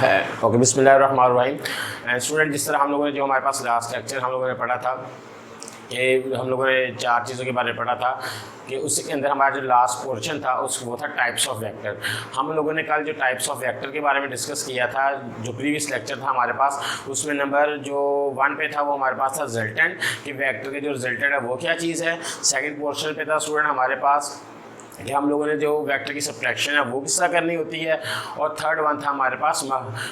है। ओके, बिस्मिल्लाहिर्रहमानिर्रहीम। स्टूडेंट, जिस तरह हम लोगों ने जो हमारे पास लास्ट लेक्चर हम लोगों ने पढ़ा था कि हम लोगों ने 4 चीज़ों के बारे में पढ़ा था कि उसके अंदर हमारा जो लास्ट पोर्शन था वो था टाइप्स ऑफ वेक्टर। हम लोगों ने कल जो टाइप्स ऑफ वेक्टर के बारे में डिस्कस किया था, जो प्रीवियस लेक्चर था हमारे पास, उसमें नंबर जो 1 पे था वो हमारे पास था रिजल्टेंट, कि वेक्टर के जो रिजल्टेंट है वो क्या चीज़ है। सेकंड पोर्शन पे था स्टूडेंट हमारे पास कि हम लोगों ने जो वेक्टर की सब्ट्रैक्शन है वो किस तरह करनी होती है। और थर्ड वन था हमारे पास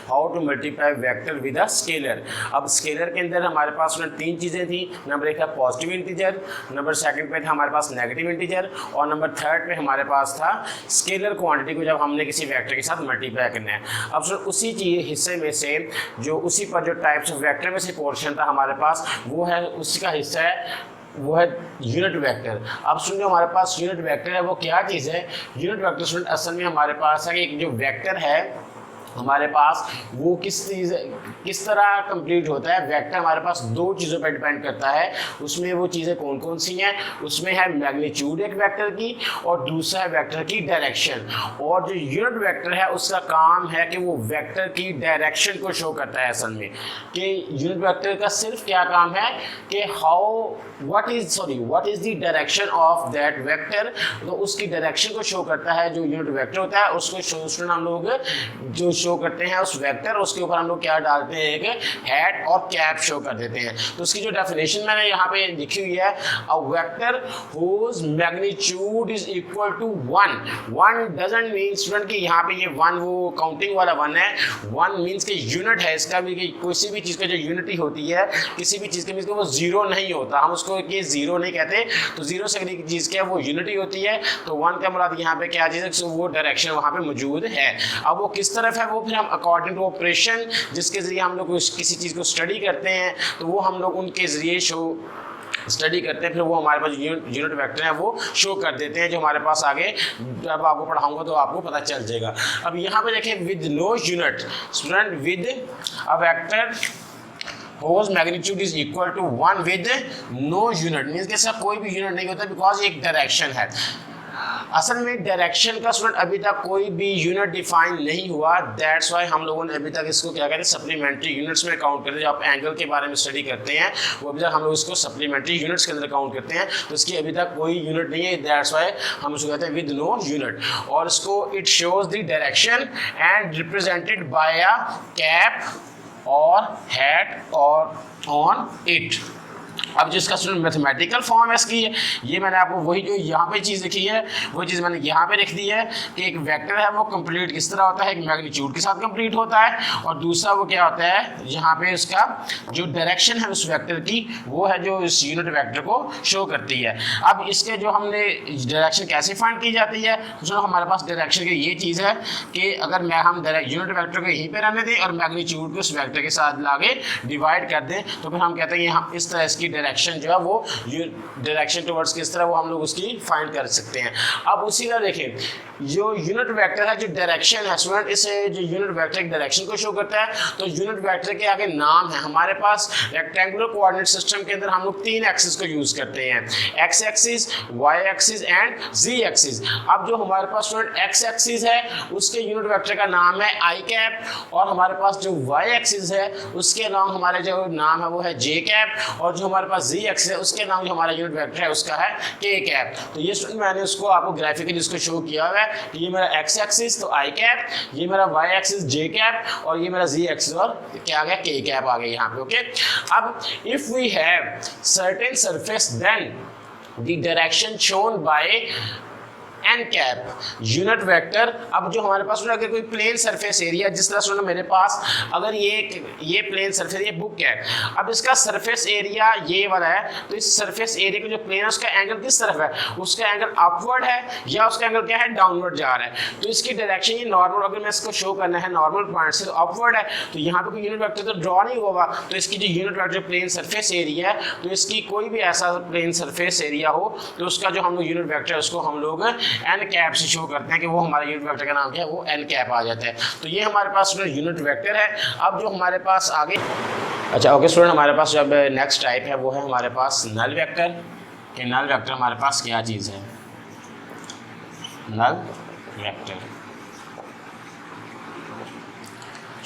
how to multiply vector with a scalar. अब स्केलर के अंदर हमारे पास उसमें 3 चीज़ें थी। नंबर 1 था पॉजिटिव इंटीजर, नंबर 2 पे था हमारे पास नेगेटिव इंटीजर, और नंबर 3 पे हमारे पास था स्केलर क्वांटिटी को जब हमने किसी वेक्टर के साथ मल्टीप्लाई करना है। अब सर उसी चीज़ हिस्से में से जो उसी पर जो टाइप्स ऑफ वेक्टर में से पोर्शन था हमारे पास वो है, उसका हिस्सा है वो है यूनिट वेक्टर। अब सुनिए, हमारे पास यूनिट वेक्टर है वो क्या चीज़ है। यूनिट वेक्टर स्टूडेंट असल में हमारे पास है कि एक जो वेक्टर है हमारे पास वो किस तरह कंप्लीट होता है। वेक्टर हमारे पास 2 चीज़ों पर डिपेंड करता है। उसमें वो चीज़ें कौन कौन सी हैं, उसमें है मैग्नीट्यूड एक वेक्टर की, और दूसरा है वेक्टर की डायरेक्शन। और जो यूनिट वेक्टर है उसका काम है कि वो वेक्टर की डायरेक्शन को शो करता है। असल में कि यूनिट वेक्टर का सिर्फ क्या काम है कि what is the direction of that vector. तो उसकी डायरेक्शन को शो करता है जो यूनिट वेक्टर होता है। उसको स्टूडेंट हम लोग जो शो करते हैं उस वेक्टर, उसके ऊपर हम लोग क्या डालते हैं कि हेड और कैप शो कर देते हैं। तो उसकी जो डेफिनेशन मैंने यहाँ पे लिखी हुई है, a vector whose magnitude is equal to 1 doesn't mean student कि यहाँ पे ये 1 वो काउंटिंग वाला 1 है। 1 मीन्स कि यूनिट है इसका भी, कि किसी भी चीज़ का जो यूनिटी होती है किसी भी चीज़ के मीन्स वो 0 नहीं होता। हम उसको कि 0 नहीं कहते, तो 0 से अगली चीज़ क्या है वो यूनिटी होती है। तो 1 का मतलब यहाँ पे क्या चीज़ है, वो डायरेक्शन वहाँ पे मौजूद है। अब वो किस तरफ है वो फिर हम अकॉर्डिंग टू ऑपरेशन जिसके ज़रिए हम लोग किसी चीज़ को स्टडी करते हैं, तो वो हम लोग उनके ज़रिए स्टडी करते हैं, फिर वो हमारे पास यूनिट वेक्टर है वो शो कर देते हैं, जो हमारे पास आगे जब आपको पढ़ाऊंगा तो आपको पता चल जाएगा। अब यहाँ पे देखें, with no unit student, with a vector whose magnitude is equal to 1 with no unit, means के साथ कोई भी यूनिट नहीं होता, बिकॉज एक डायरेक्शन है। असल में डायरेक्शन का स्टूडेंट अभी तक कोई भी यूनिट डिफाइन नहीं हुआ। दैट्स वाई हम लोगों ने अभी तक इसको क्या कहते हैं, सप्लीमेंट्री यूनिट्स में काउंट करते हैं। जब आप एंगल के बारे में स्टडी करते हैं वो अभी तक हम लोग इसको सप्लीमेंट्री यूनिट्स के अंदर काउंट करते हैं, तो इसकी अभी तक कोई यूनिट नहीं है। दैट्स वाई हम इसको कहते हैं विद नो यूनिट। और इसको it shows the direction and represented by a cap और हेड और ऑन इट। अब जिसका स्टूडेंट मैथमेटिकल फॉर्म है इसकी, ये मैंने आपको वही जो यहाँ पे चीज़ लिखी है वही चीज़ मैंने यहाँ पे लिख दी है कि एक वेक्टर है वो कंप्लीट किस तरह होता है, एक मैग्नीट्यूड के साथ कंप्लीट होता है, और दूसरा वो क्या होता है यहाँ पे उसका जो डायरेक्शन है उस वेक्टर की वो है जो इस यूनिट वेक्टर को शो करती है। अब इसके जो हमने डायरेक्शन कैसे फाइंड की जाती है, तो हमारे पास डायरेक्शन की ये चीज़ है कि अगर हम यूनिट वेक्टर को यहीं पर रहने दें और मैग्नीट्यूड को उस वेक्टर के साथ लाके डिवाइड कर दें, तो फिर हम कहते हैं कि हम इस तरह इसकी डायरेक्शन जो है वो डायरेक्शन टुवर्ड्स किस तरह वो हम लोग उसकी फाइंड कर सकते हैं। अब उसी तरह देखें, जो यूनिट वेक्टर है जो डायरेक्शन है स्टूडेंट, इस जो यूनिट वेक्टर एक डायरेक्शन को शो करता है, तो यूनिट वेक्टर के आगे नाम है। हमारे पास रेक्टेंगुलर कोऑर्डिनेट सिस्टम के अंदर हम लोग 3 एक्सिस को यूज करते हैं, X axis, Y axis and Z axis. अब जो हमारे पास स्टूडेंट एक्स एक्सिस है उसके यूनिट वेक्टर का नाम है आई कैप, और हमारे पास जो वाई एक्सिस है उसके नाम हमारे जो नाम है वो है जे कैप, और जो हमारे पास जी एक्सिस है उसके नाम जो हमारा यूनिट वेक्टर है उसका है के कैप। तो ये स्टूडेंट मैंने उसको आपको ग्राफिकली इसको शो किया हुआ है कि ये मेरा एक्स एक्सिस तो आई कैप, ये मेरा वाई एक्सिस जे कैप, और ये मेरा जी एक्सिस और क्या आ गया के कैप आ गया यहाँ पे। ओके, अब if we have certain surface then the direction shown by an cap unit vector. अब जो हमारे पास अगर कोई प्लेन सरफेस एरिया, जिस तरह से मेरे पास अगर ये प्लेन सरफेस ये बुक है, अब इसका सरफेस एरिया ये वाला है, तो इस सरफेस एरिया का जो प्लेन है उसका एंगल किस तरफ है, उसका एंगल अपवर्ड है या उसका एंगल क्या है, डाउनवर्ड जा रहा है। तो इसकी डायरेक्शन ये नॉर्मल, अगर मैं इसको शो करना है नॉर्मल पॉइंट से अपवर्ड है, तो यहाँ पे कोई यूनिट वेक्टर तो ड्रॉ नहीं होगा। तो इसकी जो unit vector plane surface area है, तो इसकी कोई भी ऐसा प्लेन सरफेस एरिया हो तो उसका जो हम लोग यूनिट वेक्टर है उसको हम लोग एन कैप से शो करते हैं कि वो हमारा यूनिट वेक्टर का नाम क्या है, वो एन कैप आ जाता है। तो ये हमारे पास यूनिट वेक्टर है। अब जो हमारे पास आगे, अच्छा ओके स्टूडेंट, हमारे पास जब नेक्स्ट टाइप है वो है हमारे पास नल वेक्टर। कि नल वेक्टर हमारे पास क्या चीज़ है, नल वेक्टर।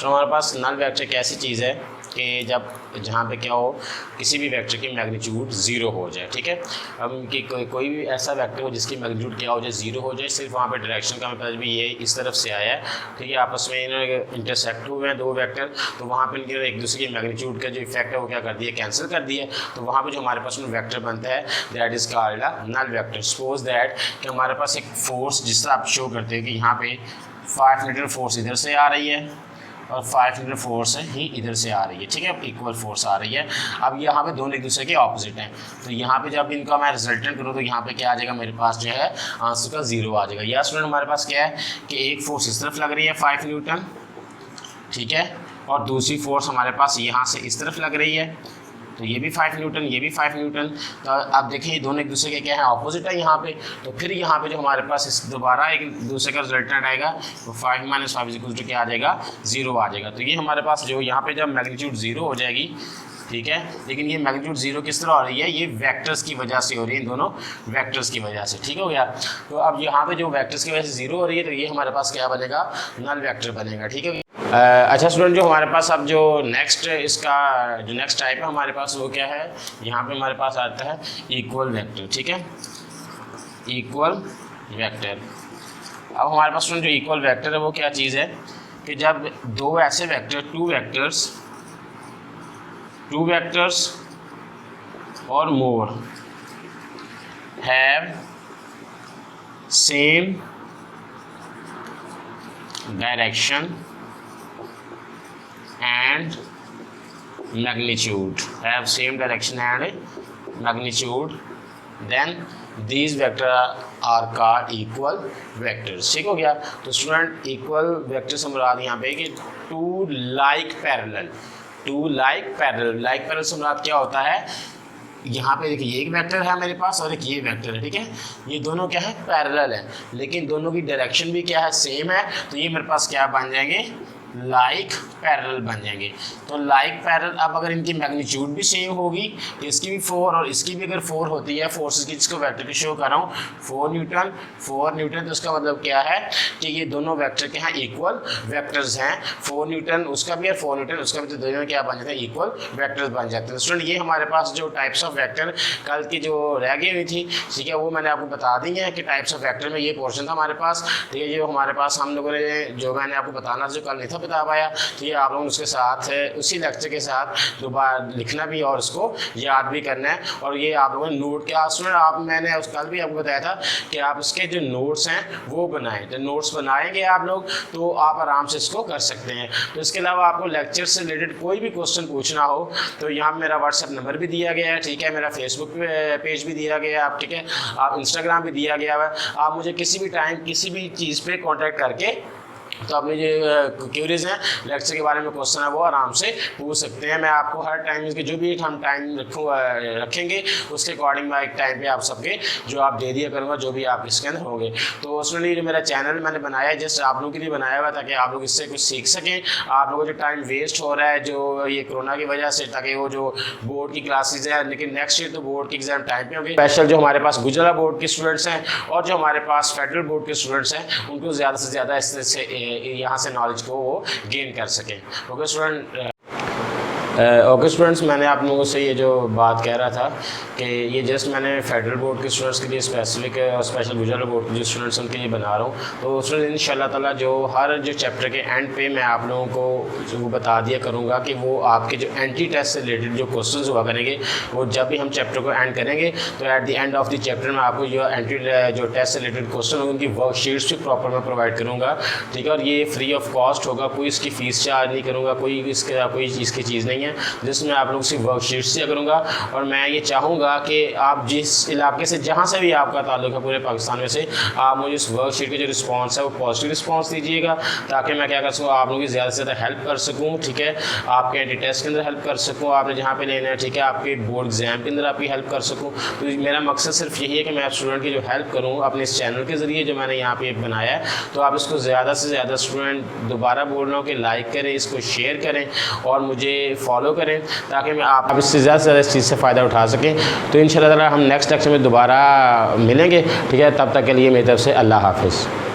तो हमारे पास नल वेक्टर एक ऐसी चीज़ है कि जब जहाँ पे क्या हो, किसी भी वेक्टर की मैग्नीट्यूड ज़ीरो हो जाए, ठीक है। अब कि कोई भी ऐसा वेक्टर हो जिसकी मैग्नीट्यूड क्या हो जाए, ज़ीरो हो जाए, सिर्फ वहाँ पे डायरेक्शन का हमें पता भी ये इस तरफ से आया है, ठीक है, आपस में इन्होंने इंटरसेक्ट हुए हैं दो वेक्टर, तो वहाँ पे इनके एक दूसरे की मैग्नीट्यूड का जो इफेक्ट है वो क्या कर दिया, कैंसिल कर दिया। तो वहाँ पर जो हमारे पास वेक्टर बनता है that is called a null vector. Suppose that कि हमारे पास एक फोर्स जिस तरह आप शो करते हैं कि यहाँ पे 5 न्यूटन फोर्स इधर से आ रही है और 5 न्यूटन फोर्स ही इधर से आ रही है, ठीक है, इक्वल फोर्स आ रही है। अब यहाँ पे दोनों एक दूसरे के ऑपोजिट हैं, तो यहाँ पे जब इनका मैं रिजल्टेंट करूँ तो यहाँ पे क्या आ जाएगा, मेरे पास जो है आंसर का 0 आ जाएगा। या स्टूडेंट हमारे पास क्या है कि एक फोर्स इस तरफ लग रही है 5 न्यूटन, ठीक है, और दूसरी फोर्स हमारे पास यहाँ से इस तरफ लग रही है, तो ये भी 5 न्यूटन, ये भी 5 न्यूटन। तो आप देखिए ये दोनों एक दूसरे के क्या है, ऑपोजिट है यहाँ पे। तो फिर यहाँ पे जो हमारे पास इस दोबारा एक दूसरे का रिजल्टेंट आएगा तो 5 - 5 = क्या आ जाएगा, 0 आ जाएगा। तो ये हमारे पास जो यहाँ पे जब मैग्नीट्यूड 0 हो जाएगी, ठीक है, लेकिन ये मैग्नीट्यूड 0 किस तरह हो रही है, ये वेक्टर्स की वजह से हो रही है, इन दोनों वेक्टर्स की वजह से, ठीक हो गया। तो अब यहाँ पे जो वेक्टर्स की वजह से 0 हो रही है, तो ये हमारे पास क्या बनेगा, नल वेक्टर बनेगा, ठीक है। अच्छा स्टूडेंट, जो हमारे पास अब जो नेक्स्ट इसका जो नेक्स्ट टाइप है हमारे पास वो क्या है, यहाँ पे हमारे पास आता है इक्वल वेक्टर, ठीक है, इक्वल वेक्टर। अब हमारे पास स्टूडेंट जो इक्वल वेक्टर है वो क्या चीज़ है कि जब दो ऐसे वेक्टर टू वेक्टर्स और मोर have same direction and magnitude, have same direction and magnitude, then these vector are called equal vectors, ठीक हो गया। तो स्टूडेंट इक्वल वेक्टर से मुराद यहाँ पे कि टू लाइक पैरेलल से मुराद क्या होता है, यहाँ पे देखिए एक वेक्टर है मेरे पास और एक ये वेक्टर है, ठीक है, ये दोनों क्या है, पैरेलल है, लेकिन दोनों की डायरेक्शन भी क्या है, सेम है। तो ये मेरे पास क्या बन जाएंगे, लाइक पैरेलल बन जाएंगे। तो लाइक पैरेलल, अब अगर इनकी मैग्नीट्यूड भी सेम होगी, इसकी भी 4 और इसकी भी अगर 4 होती है, फोर्सेस की जिसको वेक्टर की शो कर रहा हूँ 4 न्यूटन, तो उसका मतलब क्या है कि ये दोनों वेक्टर के यहाँ इक्वल वेक्टर्स हैं। 4 न्यूटन उसका भी और 4 न्यूटन उसका भी, तो दोनों क्या बन जाते हैं, इक्वल वेक्टर्स बन जाते हैं। स्टूडेंट ये हमारे पास जो टाइप्स ऑफ वेक्टर कल की जो रह गई हुई थी, ठीक है, वो मैंने आपको बता दी है कि टाइप्स ऑफ वेक्टर में ये पोर्शन था हमारे पास, ठीक है, जो हमारे पास हम लोगों ने जो मैंने आपको बताना जो कल नहीं था बता पाया, तो ये आप लोग उसके साथ उसी लेक्चर के साथ दोबारा लिखना भी और उसको याद भी करना है। और ये आप लोगों ने नोट क्या स्टूडेंट, आप मैंने उस कल भी आपको बताया था कि आप इसके जो नोट्स हैं वो बनाएं, तो नोट्स बनाएंगे आप लोग तो आप आराम से इसको कर सकते हैं। तो इसके अलावा आपको लेक्चर से रिलेटेड कोई भी क्वेश्चन पूछना हो तो यहाँ मेरा व्हाट्सएप नंबर भी दिया गया है, ठीक है, मेरा फेसबुक पेज भी दिया गया है, आप ठीक है, आप इंस्टाग्राम भी दिया गया है, आप मुझे किसी भी टाइम किसी भी चीज़ पे कांटेक्ट करके तो अपने जो क्यूरीज हैं लेक्चर के बारे में क्वेश्चन है वो आराम से पूछ सकते हैं। मैं आपको हर टाइम इसके जो भी हम टाइम रखेंगे उसके अकॉर्डिंग मैं एक टाइम पे आप सबके जो आप दे दिया करूँगा जो भी आप इसके अंदर होंगे। तो उसमें लिए जो मेरा चैनल मैंने बनाया है जस्ट आप लोगों के लिए बनाया हुआ ताकि आप लोग इससे कुछ सीख सकें। आप लोगों को जो टाइम वेस्ट हो रहा है जो ये कोरोना की वजह से, ताकि वो जो बोर्ड की क्लासेज है, लेकिन नेक्स्ट ईयर तो बोर्ड की एग्जाम टाइम पे होगी। स्पेशल जो हमारे पास गुजरात बोर्ड के स्टूडेंट्स हैं और जो हमारे पास फेडरल बोर्ड के स्टूडेंट्स हैं उनको ज़्यादा से ज़्यादा इस तरह से यहाँ से नॉलेज को वो गेन कर सकें। ओके स्टूडेंट्स, मैंने आप लोगों से ये जो बात कह रहा था कि ये जस्ट मैंने फेडरल बोर्ड के स्टूडेंट्स के लिए स्पेसिफिक और स्पेशल गुजरात बोर्ड के जो स्टूडेंट्स उनके लिए बना रहा हूँ। तो स्टूडेंट इंशाल्लाह ताला जो हर जो चैप्टर के एंड पे मैं आप लोगों को जो बता दिया करूँगा कि वो आपके जो एंटी टेस्ट से रिलेटेड जो क्वेश्चन हुआ करेंगे वो जब भी हम चैप्टर को एंड करेंगे तो at the end of the chapter में आपको जो एंटी जो टेस्ट से रिलेटेड क्वेश्चन होंगे उनकी वर्कशीट्स भी प्रॉपर मैं प्रोवाइड करूँगा, ठीक है। और ये फ्री ऑफ कॉस्ट होगा, कोई इसकी फ़ीस चार्ज नहीं करूँगा, कोई इसका कोई चीज़ की चीज़ नहीं है, जिसमें आप लोग सिर्फ वर्कशीट से करूँगा। और मैं ये चाहूँगा कि आप जिस इलाके से जहाँ से भी आपका ताल्लुक है पूरे पाकिस्तान में से, आप मुझे इस वर्कशीट के जो रिस्पांस है वो पॉजिटिव रिस्पांस दीजिएगा ताकि मैं क्या कर सकूँ आप लोगों की ज़्यादा से ज़्यादा हेल्प कर सकूँ, ठीक है। आपके एंटी टेस्ट के अंदर हेल्प कर सकूँ, आपने जहाँ पे लेना है, ठीक है, आपके बोर्ड एग्जाम के अंदर आपकी हेल्प कर सकूँ। तो मेरा मकसद सिर्फ यही है कि मैं स्टूडेंट की जो हेल्प करूँ अपने इस चैनल के ज़रिए जो मैंने यहाँ पे बनाया है। तो आप इसको ज़्यादा से ज़्यादा स्टूडेंट दोबारा बोल रहा हूँ कि लाइक करें, इसको शेयर करें और मुझे फॉलो करें ताकि मैं आप इससे ज़्यादा से ज़्यादा इस चीज़ से फ़ायदा उठा सकें। तो इंशाल्लाह ताला हम नेक्स्ट लेक्चर में दोबारा मिलेंगे, ठीक है। तब तक के लिए मेरी तरफ से अल्लाह हाफ़िज़।